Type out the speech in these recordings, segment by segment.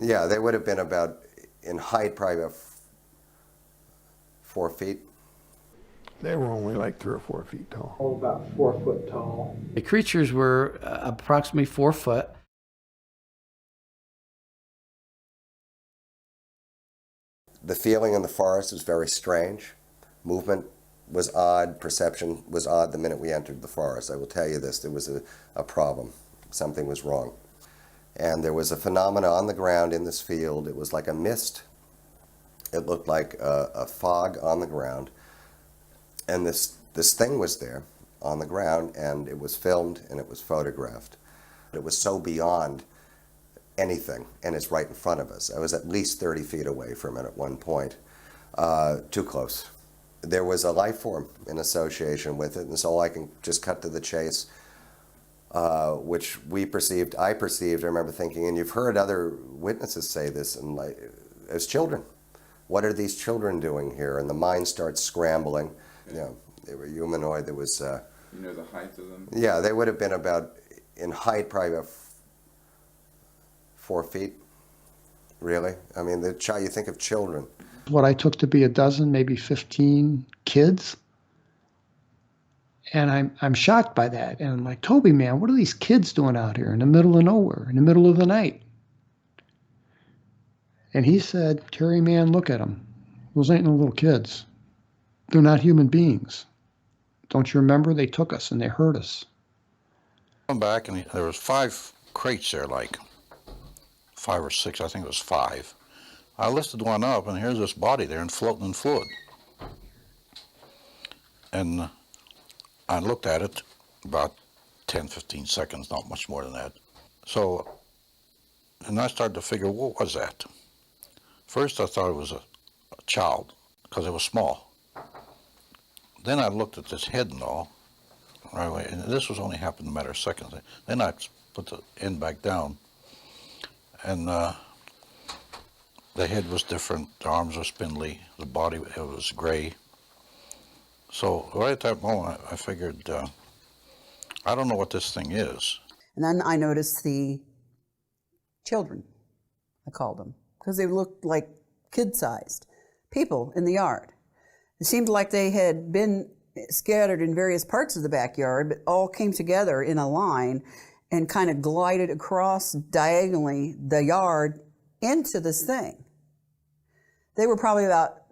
Yeah, they would have been about, in height, probably about 4 feet. They were only like 3 or 4 feet tall. Oh, about 4 foot tall. The creatures were approximately 4 foot. The feeling in the forest was very strange. Movement was odd. Perception was odd the minute we entered the forest. I will tell you this, there was a problem. Something was wrong. And there was a phenomena on the ground in this field. It was like a mist. It looked like a fog on the ground. And this thing was there on the ground, and it was filmed and it was photographed. It was so beyond anything, and it's right in front of us. I was at least 30 feet away from it at one point. Too close. There was a life form in association with it, and so I can just cut to the chase, which I perceived, I remember thinking, and you've heard other witnesses say this, and as children, what are these children doing here? And the mind starts scrambling. You know, they were humanoid. There was... you know the height of them? Yeah, they would have been about, in height, probably about 4 feet, really. I mean, you think of children. What I took to be a dozen, maybe 15 kids. And I'm shocked by that. And I'm like, Toby, man, what are these kids doing out here in the middle of nowhere, in the middle of the night? And he said, Terry, man, look at them. Those ain't no little kids. They're not human beings. Don't you remember? They took us and they hurt us. Come back, and there was 5 crates there, like 5 or 6, I think it was 5. I lifted one up, and here's this body there and floating in fluid. And I looked at it about 10, 15 seconds, not much more than that. So, and I started to figure, what was that? First, I thought it was a child, because it was small. Then I looked at this head and all, right away, and this was only happened in a matter of seconds. Then I put the end back down, and the head was different, the arms were spindly, the body it was gray. So right at that moment, I figured, I don't know what this thing is. And then I noticed the children, I called them, because they looked like kid-sized people in the yard. It seemed like they had been scattered in various parts of the backyard, but all came together in a line and kind of glided across diagonally the yard into this thing. They were probably about,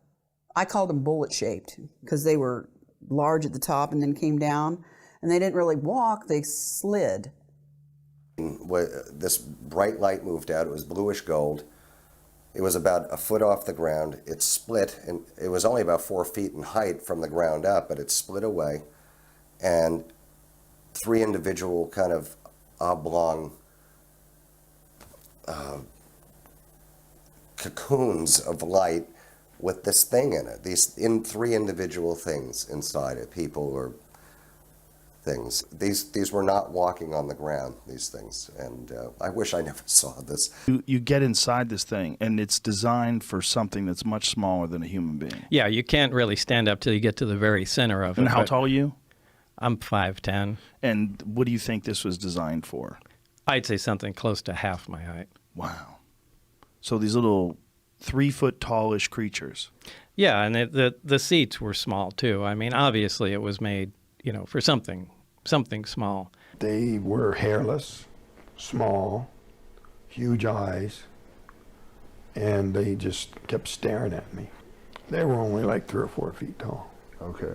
I called them bullet-shaped, because they were large at the top and then came down, and they didn't really walk, they slid. This bright light moved out. It was bluish gold. It was about a foot off the ground. It split, and it was only about 4 feet in height from the ground up, but it split away. And 3 individual kind of oblong cocoons of light with this thing in it. These 3 individual things inside it, people or things. These were not walking on the ground, these things, and I wish I never saw this. You get inside this thing, and it's designed for something that's much smaller than a human being. Yeah, you can't really stand up till you get to the very center of it. And how tall are you? I'm 5'10". And what do you think this was designed for? I'd say something close to half my height. Wow. So these little 3-foot tallish creatures. Yeah, and the seats were small too. I mean, obviously it was made, for something small. They were hairless, small, huge eyes, and they just kept staring at me. They were only like 3 or 4 feet tall. Okay.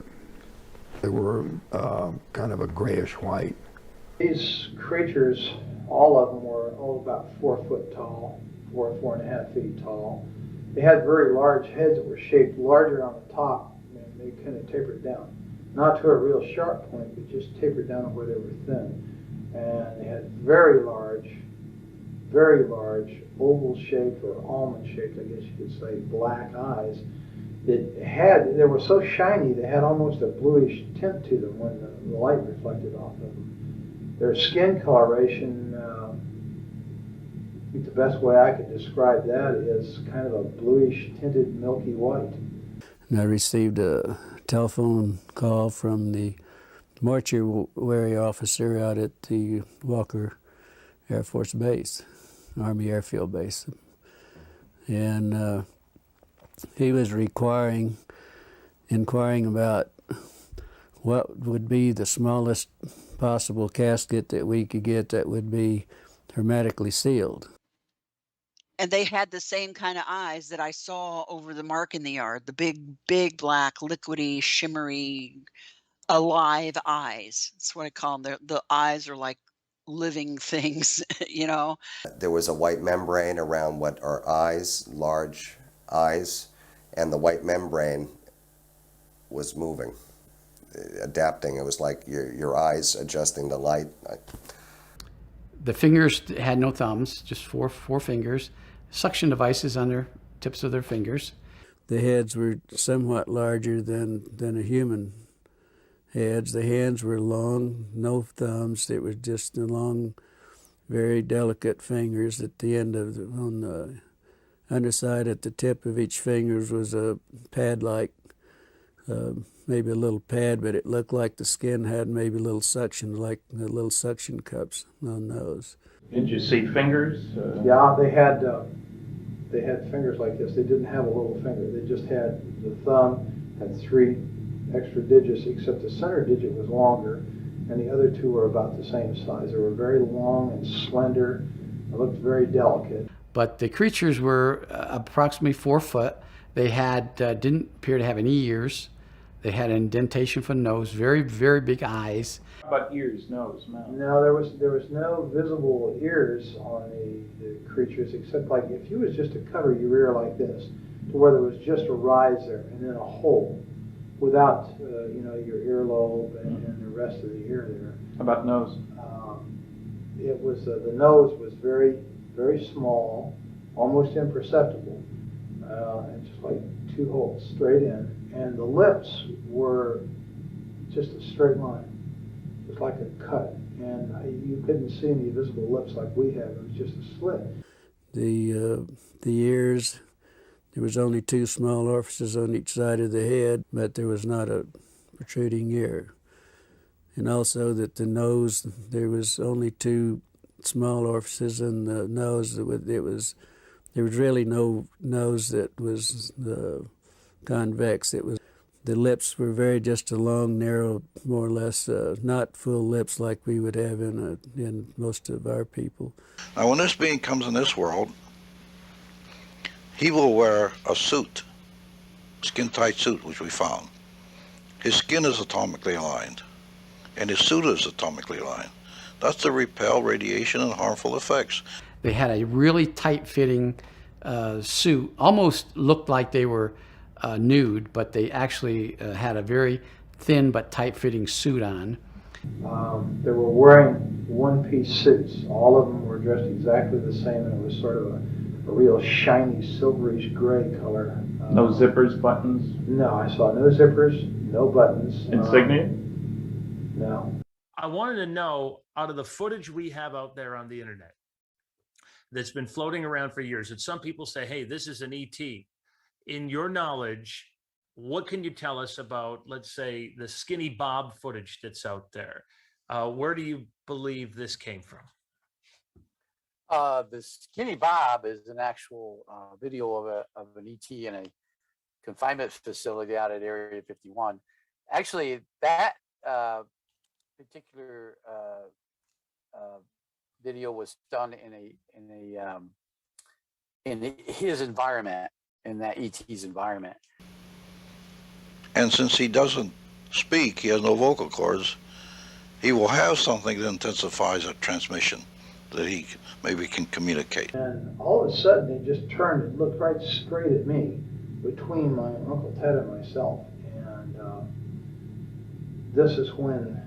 They were kind of a grayish white. These creatures, all of them were about 4 foot tall, 4.5 feet tall. They had very large heads that were shaped larger on the top, and they kind of tapered down. Not to a real sharp point, but just tapered down where they were thin. And they had very large, oval-shaped or almond-shaped, I guess you could say, black eyes. They were so shiny, they had almost a bluish tint to them when the light reflected off of them. Their skin coloration, I think the best way I could describe that is kind of a bluish tinted milky white. And I received a telephone call from the mortuary officer out at the Walker Air Force Base, Army Airfield Base. and he was inquiring about what would be the smallest possible casket that we could get that would be hermetically sealed. And they had the same kind of eyes that I saw over the mark in the yard, the big black, liquidy, shimmery, alive eyes. That's what I call them. The eyes are like living things, you know. There was a white membrane around what are eyes, large eyes, and the white membrane was moving, adapting. It was like your eyes adjusting to light. The fingers had no thumbs, just four fingers, suction devices on their tips of their fingers. The heads were somewhat larger than a human heads. The hands were long, no thumbs. It was just the long, very delicate fingers at the end of on the underside at the tip of each fingers was a pad-like, maybe a little pad, but it looked like the skin had maybe little suction, like the little suction cups on those. Did you see fingers? Yeah, they had fingers like this. They didn't have a little finger. They just had the thumb, had 3 extra digits, except the center digit was longer, and the other 2 were about the same size. They were very long and slender. They looked very delicate. But the creatures were approximately 4 foot. They had didn't appear to have any ears. They had an indentation for the nose, very big eyes. How about ears, nose, mouth? No, there was no visible ears on the creatures, except like if you was just to cover your ear like this, to where there was just a rise there and then a hole, without your earlobe and the rest of the ear there. How about nose? It was the nose was very small, almost imperceptible, and just like 2 holes straight in, and the lips were just a straight line, just like a cut, and you couldn't see any visible lips like we have. It was just a slit. The ears, there was only 2 small orifices on each side of the head, but there was not a protruding ear. And also that the nose, there was only 2 small orifices in the nose. There was really no nose that was convex. It was, the lips were just a long, narrow, more or less, not full lips like we would have in most of our people. Now, when this being comes in this world, he will wear a suit, skin-tight suit, which we found. His skin is atomically aligned, and his suit is atomically aligned. That's to repel radiation and harmful effects. They had a really tight-fitting suit, almost looked like they were nude, but they actually had a very thin but tight-fitting suit on. They were wearing one-piece suits. All of them were dressed exactly the same, and it was sort of a real shiny, silverish gray color. No zippers, buttons? No, I saw no zippers, no buttons. Insignia? No. I wanted to know, out of the footage we have out there on the internet that's been floating around for years, and some people say, hey, this is an ET. In your knowledge, what can you tell us about, let's say, the Skinny Bob footage that's out there? Where do you believe this came from? The Skinny Bob is an actual video of an ET in a confinement facility out at Area 51. Actually, that particular video was done in his environment, in that ET's environment. And since he doesn't speak, he has no vocal cords, he will have something that intensifies that transmission, that he maybe can communicate. And all of a sudden, it just turned and looked right straight at me, between my Uncle Ted and myself. And this is when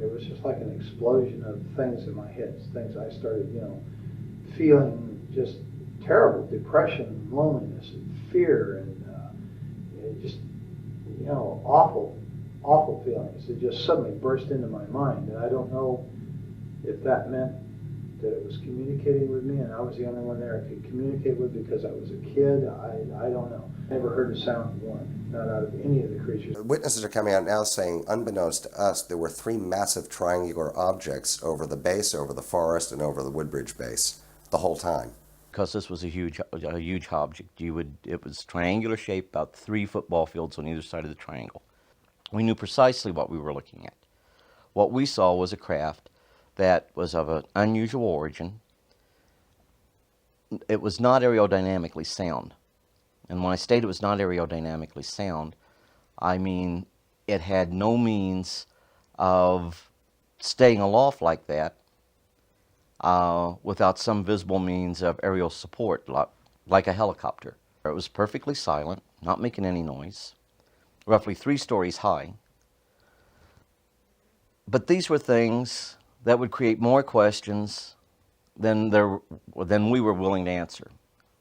it was just like an explosion of things in my head, things I started, feeling just terrible depression, loneliness, and fear, and just, awful feelings. It just suddenly burst into my mind, and I don't know if that meant that it was communicating with me, and I was the only one there I could communicate with because I was a kid. I don't know. I never heard a sound one, not out of any of the creatures. Witnesses are coming out now saying, unbeknownst to us, there were 3 massive triangular objects over the base, over the forest, and over the Woodbridge base the whole time. because this was a huge object. It was triangular shape, about 3 football fields on either side of the triangle. We knew precisely what we were looking at. What we saw was a craft that was of an unusual origin. It was not aerodynamically sound. And when I state it was not aerodynamically sound, I mean it had no means of staying aloft like that without some visible means of aerial support, like a helicopter. It was perfectly silent, not making any noise, roughly 3 stories high. But these were things that would create more questions than we were willing to answer.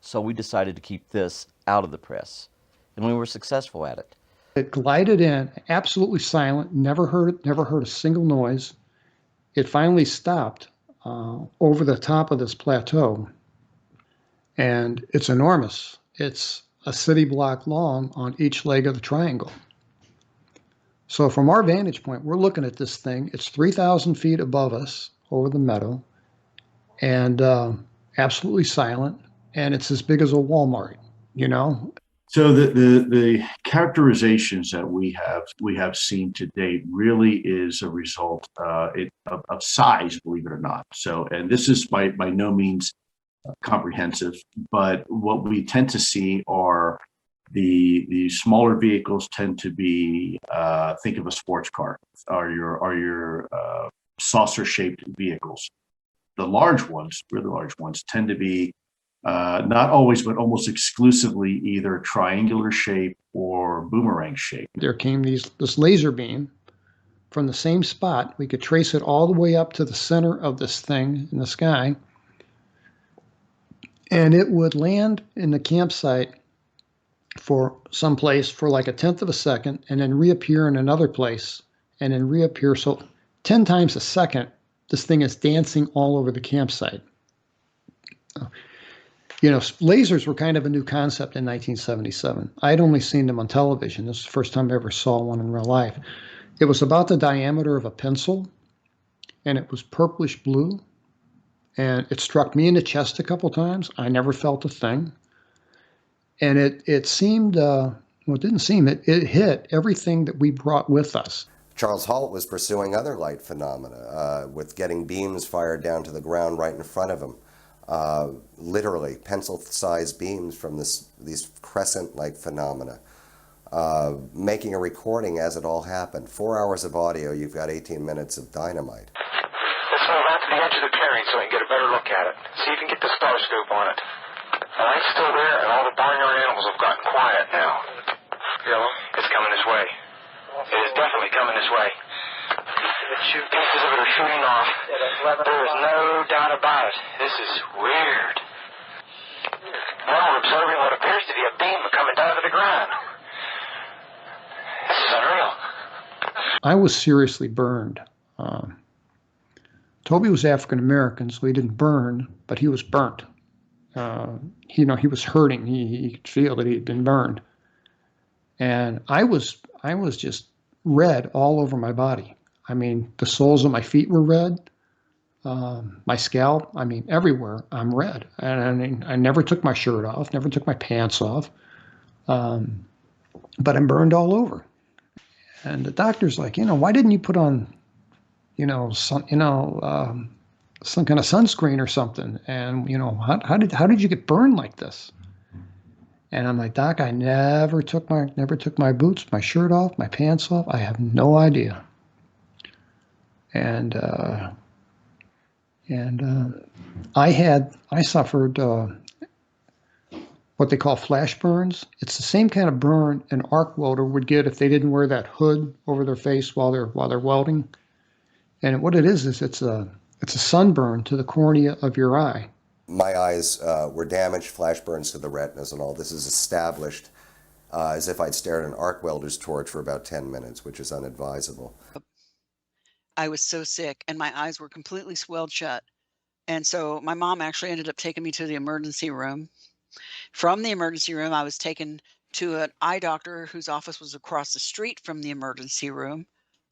So we decided to keep this out of the press, and we were successful at it. It glided in, absolutely silent, never heard a single noise. It finally stopped over the top of this plateau, and it's enormous. It's a city block long on each leg of the triangle. So from our vantage point, we're looking at this thing. It's 3,000 feet above us over the meadow, and absolutely silent, and it's as big as a Walmart, you know? So the characterizations that we have seen to date really is a result of size, believe it or not. So, and this is by no means comprehensive, but what we tend to see are the smaller vehicles tend to be think of a sports car, are your saucer-shaped vehicles. The large ones, really large ones, tend to be not always, but almost exclusively either triangular shape or boomerang shape. There came this laser beam from the same spot. We could trace it all the way up to the center of this thing in the sky. And it would land in the campsite for someplace for like 1/10 of a second, and then reappear in another place, and then reappear. So 10 times a second, this thing is dancing all over the campsite. You know, lasers were kind of a new concept in 1977. I'd only seen them on television. This is the first time I ever saw one in real life. It was about the diameter of a pencil, and it was purplish blue, and it struck me in the chest a couple times. I never felt a thing. And it seemed, well, it didn't seem, it hit everything that we brought with us. Charles Halt was pursuing other light phenomena with getting beams fired down to the ground right in front of him. Literally pencil-sized beams from these crescent-like phenomena. Making a recording as it all happened. 4 hours of audio, you've got 18 minutes of dynamite. Let's move out to the edge of the clearing so we can get a better look at it. See if you can get the star scope on it. The light's still there, and all the barnyard animals have gotten quiet now. Yellow? It's coming this way. It is definitely coming this way. Pieces of it are shooting off. There is no doubt about it. This is weird. Now we're observing what appears to be a beam coming down to the ground. This is unreal. I was seriously burned. Toby was African American, so he didn't burn, but he was burnt. He was hurting. He could feel that he had been burned. And I was just red all over my body. I mean, the soles of my feet were red, my scalp, I mean, everywhere I'm red. And I mean, I never took my shirt off, never took my pants off, but I'm burned all over. And the doctor's like, why didn't you put on, some kind of sunscreen or something? And, how did you get burned like this? And I'm like, Doc, I never took my boots, my shirt off, my pants off. I have no idea. And I suffered what they call flash burns. It's the same kind of burn an arc welder would get if they didn't wear that hood over their face while they're welding. And what it is it's a sunburn to the cornea of your eye. My eyes were damaged, flash burns to the retinas and all. This is established as if I'd stared at an arc welder's torch for about 10 minutes, which is unadvisable. I was so sick and my eyes were completely swelled shut. And so my mom actually ended up taking me to the emergency room. From the emergency room, I was taken to an eye doctor whose office was across the street from the emergency room.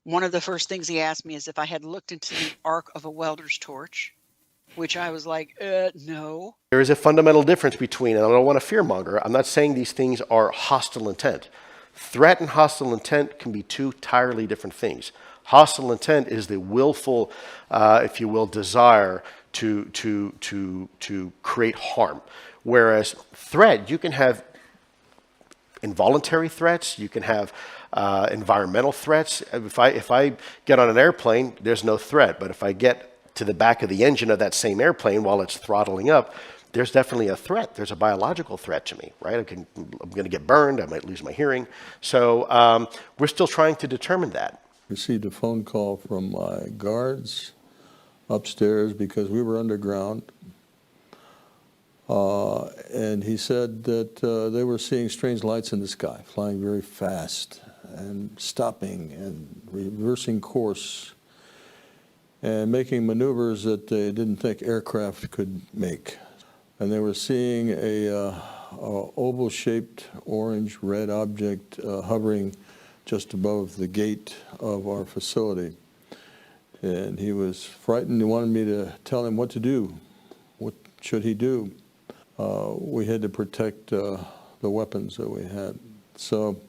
One of the first things he asked me is if I had looked into the arc of a welder's torch. which I was like, no. There is a fundamental difference between, and I don't want to fearmonger, I'm not saying these things are hostile intent. Threat and hostile intent can be two entirely different things. Hostile intent is the willful, if you will, desire to create harm. Whereas threat, you can have involuntary threats, you can have environmental threats. If I get on an airplane, there's no threat. But if I get to the back of the engine of that same airplane while it's throttling up, there's definitely a threat. There's a biological threat to me, right? I'm going to get burned. I might lose my hearing. So we're still trying to determine that. Received a phone call from my guards upstairs because we were underground. And he said that they were seeing strange lights in the sky, flying very fast and stopping and reversing course and making maneuvers that they didn't think aircraft could make. And they were seeing a oval-shaped orange-red object hovering just above the gate of our facility. And he was frightened. He wanted me to tell him what to do. What should he do? We had to protect the weapons that we had. So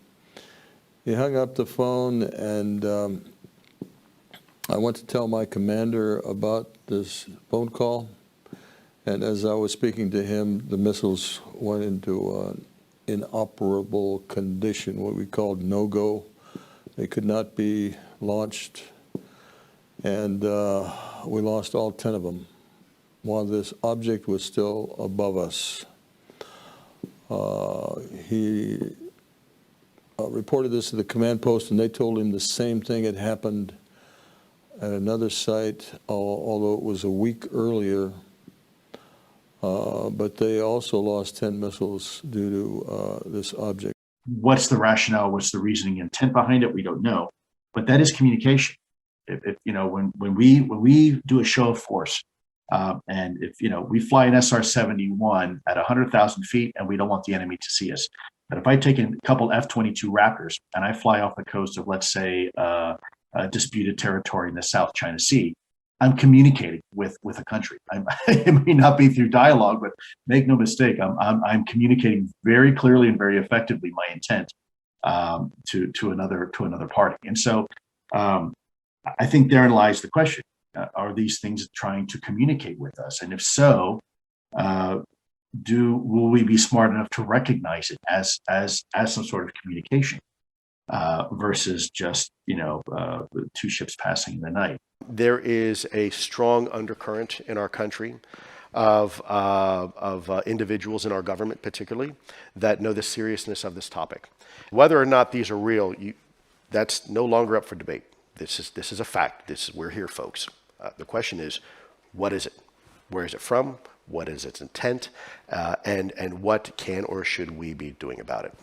he hung up the phone, and I went to tell my commander about this phone call. And as I was speaking to him, the missiles went into inoperable condition, what we called no-go. They could not be launched, and we lost all 10 of them while this object was still above us. He reported this to the command post, and they told him the same thing had happened at another site, although it was a week earlier. But they also lost 10 missiles due to this object. What's the rationale? What's the reasoning intent behind it? We don't know, but that is communication. If you know, when we do a show of force, and if you know we fly an SR-71 at 100,000 feet and we don't want the enemy to see us, but if I take a couple F-22 Raptors and I fly off the coast of, let's say, a disputed territory in the South China Sea, I'm communicating with a country. It may not be through dialogue, but make no mistake, I'm communicating very clearly and very effectively my intent to another party. And so I think therein lies the question: are these things trying to communicate with us? And if so, will we be smart enough to recognize it as some sort of communication versus just two ships passing in the night? There is a strong undercurrent in our country of individuals in our government, particularly, that know the seriousness of this topic. Whether or not these are real, that's no longer up for debate. This is a fact. We're here, folks. The question is, what is it? Where is it from? What is its intent? And what can or should we be doing about it?